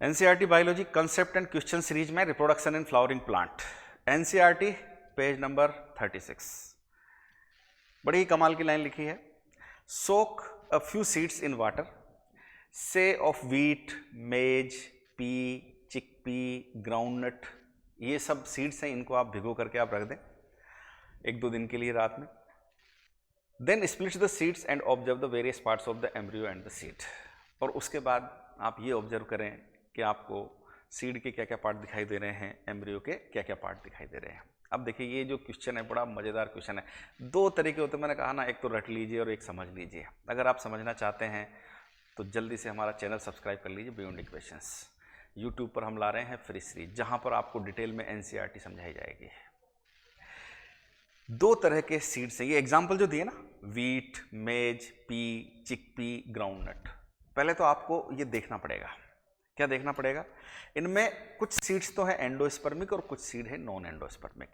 NCERT biology concept and question series में reproduction in flowering plant, NCERT page number 36। बड़ी कमाल की line लिखी है, soak a few seeds in water, say of wheat, maize, pea, chickpea, groundnut, ये सब seeds हैं, इनको आप भिगो करके आप रख दें 1-2 दिन के लिए रात में। Then split the seeds and observe the various parts of the embryo and the seed. और उसके बाद आप ये ऑब्जर्व करें कि आपको सीड के क्या क्या पार्ट दिखाई दे रहे हैं, एम्ब्रियो के क्या क्या पार्ट दिखाई दे रहे हैं। अब देखिए ये जो क्वेश्चन है बड़ा मज़ेदार क्वेश्चन है। 2 तरीके होते हैं, मैंने कहा ना, एक तो रट लीजिए और एक समझ लीजिए। अगर आप समझना चाहते हैं तो जल्दी से हमारा चैनल सब्सक्राइब कर लीजिए, बियॉन्ड इक्वेशंस। यूट्यूब पर हम ला रहे हैं फ्री सीरीज, जहाँ पर आपको डिटेल में एनसीईआरटी समझाई जाएगी। 2 तरह के सीड्स हैं, ये एग्जाम्पल जो दिए ना, wheat, maize, pea, chickpea, groundnut. पहले तो आपको ये देखना पड़ेगा, क्या देखना पड़ेगा, इनमें कुछ सीड्स तो है एंडोस्पर्मिक और कुछ सीड है नॉन एंडोस्पर्मिक।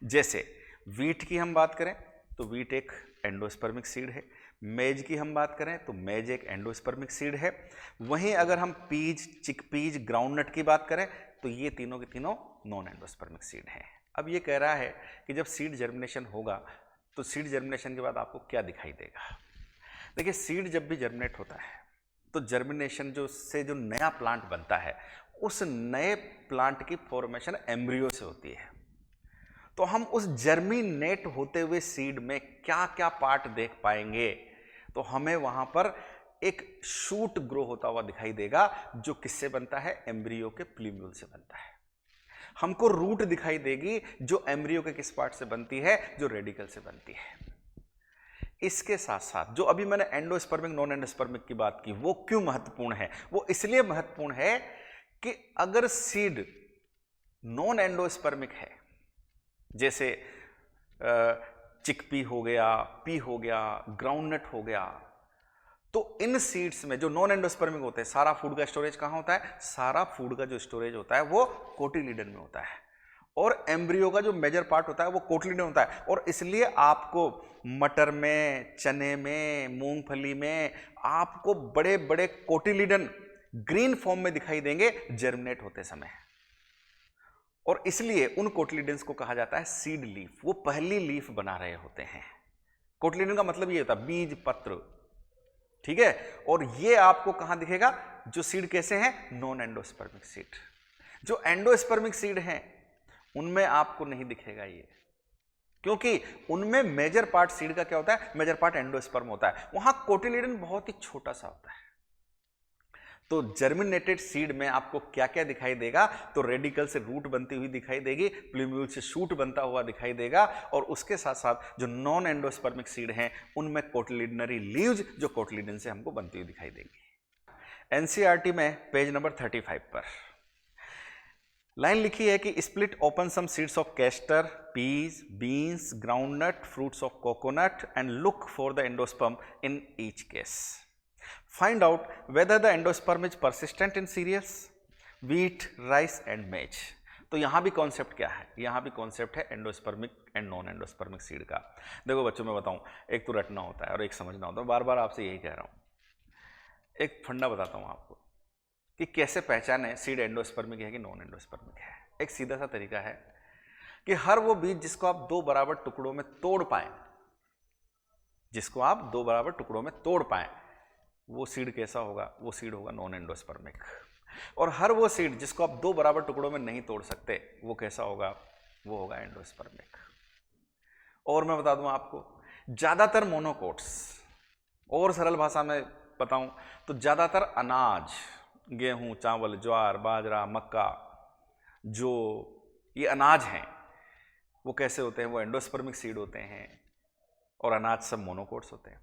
जैसे व्हीट की हम बात करें तो व्हीट एक एंडोस्पर्मिक सीड है, मेज की हम बात करें तो मेज एक एंडोस्पर्मिक सीड है। वहीं अगर हम पीज, चिकपीज, ग्राउंडनट की बात करें तो ये तीनों के तीनों नॉन एंडोस्पर्मिक सीड हैं। अब ये कह रहा है कि जब सीड जर्मिनेशन होगा तो सीड जर्मिनेशन के बाद आपको क्या दिखाई देगा। देखिए सीड जब भी जर्मिनेट होता है तो जर्मिनेशन जो नया प्लांट बनता है, उस नए प्लांट की फॉर्मेशन एम्ब्रियो से होती है। तो हम उस जर्मिनेट होते हुए सीड में क्या क्या पार्ट देख पाएंगे, तो हमें वहां पर एक शूट ग्रो होता हुआ दिखाई देगा, जो किससे बनता है, एम्ब्रियो के प्लूम्यूल से बनता है। हमको रूट दिखाई देगी जो एम्ब्रियो के किस पार्ट से बनती है, जो रेडिकल से बनती है। इसके साथ साथ जो अभी मैंने एंडोस्पर्मिक नॉन एंडोस्पर्मिक की बात की, वो क्यों महत्वपूर्ण है, वो इसलिए महत्वपूर्ण है कि अगर सीड नॉन एंडोस्पर्मिक है, जैसे चिकपी हो गया, पी हो गया, ग्राउंडनट हो गया, तो इन सीड्स में जो नॉन एंडोस्पर्मिक होते हैं, सारा फूड का स्टोरेज कहां होता है, सारा फूड का जो स्टोरेज होता है वो कोटिलीडन में होता है, और एम्ब्रियो का जो मेजर पार्ट होता है वो कोटिलीडन होता है। और इसलिए आपको मटर में, चने में, मूंगफली में आपको बड़े बड़े कोटिलीडन ग्रीन फॉर्म में दिखाई देंगे जर्मिनेट होते समय। और इसलिए उन कोटिलीडन्स को कहा जाता है सीड लीफ, वो पहली लीफ बना रहे होते हैं। कोटिलीडन का मतलब ये होता है बीज पत्र, ठीक है। और ये आपको कहां दिखेगा, जो सीड कैसे हैं, नॉन एंडोस्पर्मिक सीड। जो एंडोस्पर्मिक सीड हैं उनमें आपको नहीं दिखेगा ये, क्योंकि उनमें मेजर पार्ट सीड का क्या होता है, मेजर पार्ट एंडोस्पर्म होता है, वहां कोटिलीडन बहुत ही छोटा सा होता है। तो जर्मिनेटेड सीड में आपको क्या क्या दिखाई देगा, तो रेडिकल से रूट बनती हुई दिखाई देगी, प्लूम्यूल से शूट बनता हुआ दिखाई देगा, और उसके साथ साथ जो नॉन एंडोस्पर्मिक सीड हैं उनमें कोटिलिडनरी लीव्स, जो कोटिलीडन से हमको बनती हुई दिखाई देगी। एनसीईआरटी में पेज नंबर 35 पर लाइन लिखी है कि split open some seeds of castor, peas, beans, groundnut, fruits of coconut and look for the endosperm in each case. Find out whether the endosperm is persistent in cereals, wheat, rice and maize. तो यहां भी concept क्या है, यहां भी concept है endospermic and non endospermic seed का। देखो बच्चों, मैं बताऊं, एक तो रटना होता है और एक समझना होता है, बार बार आपसे यही कह रहा हूं। एक फंडा बताता हूं आपको कि कैसे पहचाने सीड एंडोस्पर्मिक है कि नॉन एंडोस्पर्मिक है। एक सीधा सा तरीका है कि हर वो बीज जिसको आप 2 बराबर टुकड़ों में तोड़ पाए, जिसको आप 2 बराबर टुकड़ों में तोड़ पाए, वो सीड कैसा होगा, वो सीड होगा नॉन एंडोस्पर्मिक। और हर वो सीड जिसको आप 2 बराबर टुकड़ों में नहीं तोड़ सकते, वो कैसा होगा, वो होगा एंडोस्पर्मिक। और मैं बता दूं आपको, ज्यादातर मोनोकोट्स, और सरल भाषा में बताऊं तो ज्यादातर अनाज, गेहूं, चावल, ज्वार, बाजरा, मक्का, जो ये अनाज हैं, वो कैसे होते हैं, वो एंडोस्पर्मिक सीड होते हैं, और अनाज सब मोनोकोट्स होते हैं।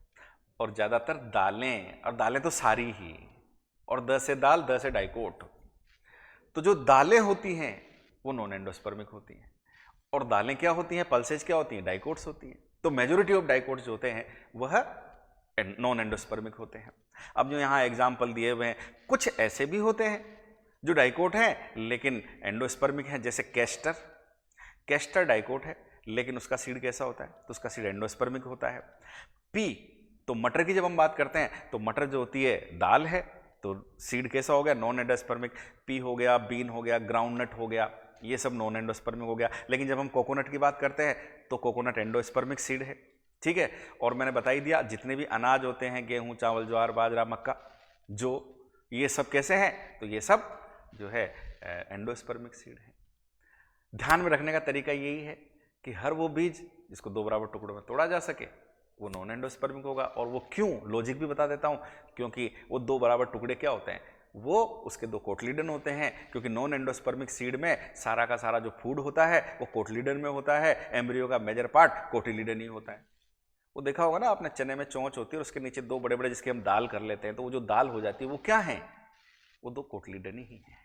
और ज़्यादातर दालें, और दालें तो सारी ही, और द से दाल, द से डाइकोट, तो जो दालें होती हैं वो नॉन एंडोस्पर्मिक होती हैं। और दालें क्या होती हैं, पल्सेज क्या होती हैं, डाइकोट्स होती हैं। तो मेजोरिटी ऑफ डाइकोट्स जो होते हैं वह नॉन एंडोस्पर्मिक होते हैं। अब जो यहाँ एग्जाम्पल दिए हुए हैं, कुछ ऐसे भी होते हैं जो डाइकोट हैं लेकिन एंडोस्पर्मिक हैं, जैसे कैस्टर। कैस्टर डाइकोट है लेकिन उसका सीड कैसा होता है, तो उसका सीड एंडोस्पर्मिक होता है। पी, तो मटर की जब हम बात करते हैं तो मटर जो होती है दाल है, तो सीड कैसा हो गया, नॉन एंडोस्पर्मिक। पी हो गया, बीन हो गया, ग्राउंडनट हो गया, ये सब नॉन एंडोस्पर्मिक हो गया। लेकिन जब हम कोकोनट की बात करते हैं तो कोकोनट एंडोस्पर्मिक सीड है, ठीक है। और मैंने बता ही दिया जितने भी अनाज होते हैं, गेहूं, चावल, ज्वार, बाजरा, मक्का, जो ये सब कैसे हैं, तो ये सब जो है एंडोस्पर्मिक सीड है। ध्यान में रखने का तरीका यही है कि हर वो बीज जिसको 2 बराबर टुकड़ों में तोड़ा जा सके वो नॉन एंडोस्पर्मिक होगा। और वो क्यों, लॉजिक भी बता देता हूं, क्योंकि वो 2 बराबर टुकड़े क्या होते हैं, वो उसके 2 कोटलीडन होते हैं। क्योंकि नॉन एंडोस्पर्मिक सीड में सारा का सारा जो फूड होता है वो कोटलीडन में होता है, एम्ब्रियो का मेजर पार्ट कोटिलीडन ही होता है। वो देखा होगा ना आपने, चने में चोंच होती है और उसके नीचे 2 बड़े बड़े जिसके हम दाल कर लेते हैं, तो वो जो दाल हो जाती है वो क्या है, वो 2 कोटलीडन ही है।